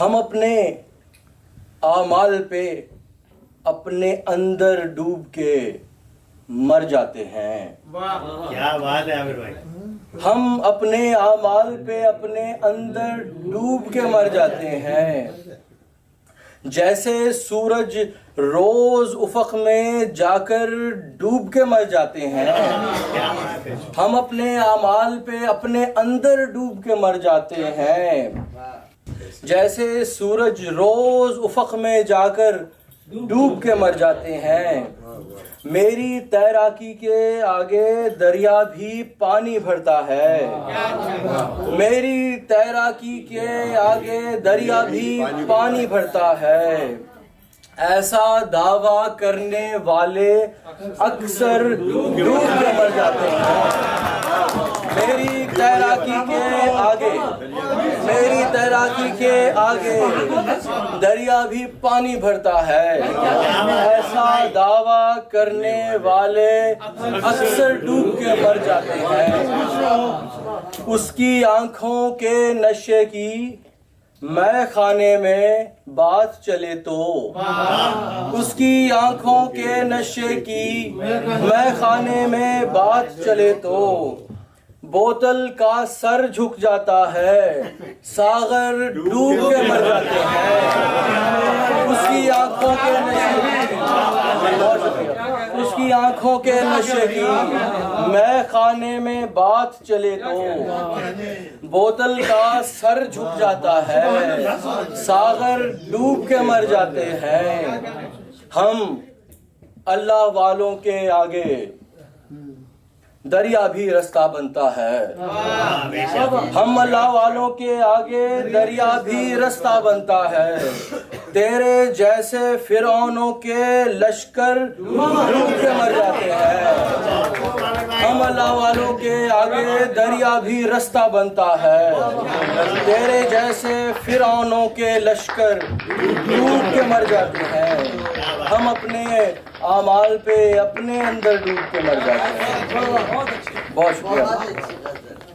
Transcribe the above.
ہم اپنے اعمال پہ اپنے اندر ڈوب کے مر جاتے ہیں. کیا بات ہے عامر بھائی. ہم اپنے اعمال پہ اپنے اندر ڈوب کے مر جاتے ہیں. جیسے سورج روز افق میں جا کر ڈوب کے مر جاتے ہیں، ہم اپنے اعمال پہ اپنے اندر ڈوب کے مر جاتے ہیں. جیسے سورج روز افق میں جا کر ڈوب کے مر جاتے ہیں. میری تیراکی کے آگے دریا بھی پانی بھرتا ہے. میری تیراکی کے آگے دریا بھی پانی بھرتا ہے. ایسا دعویٰ کرنے والے اکثر ڈوب کے مر جاتے ہیں. میری تیراکی کے آگے، میری تیراکی کے آگے دریا بھی پانی بھرتا ہے. ایسا دعویٰ کرنے والے اکثر ڈوب کے مر جاتے ہیں. اس کی آنکھوں کے نشے کی میں خانے میں بات چلے تو، اس کی آنکھوں کے نشے کی میں خانے میں بات چلے تو، بوتل کا سر جھک جاتا ہے، ساغر ڈوب کے مر جاتے ہیں. اس کی آنکھوں کے نشے کی، اس کی آنکھوں کے نشے کی میں خانے میں بات چلے تو، بوتل کا سر جھک جاتا ہے، ساغر ڈوب کے مر جاتے ہیں. ہم اللہ والوں کے آگے دریا بھی رستہ بنتا ہے. ہم اللہ والوں کے آگے دریا بھی رستہ بنتا ہے. تیرے جیسے فرعونوں کے لشکر ڈوب کے مر جاتے ہیں. ہم اللہ والوں کے آگے دریا بھی رستہ بنتا ہے. تیرے جیسے فرعونوں کے لشکر ڈوب کے مر جاتے ہیں. ہم اپنے اعمال پہ اپنے اندر ڈوب کے مر جاتے ہیں. بہت شکریہ.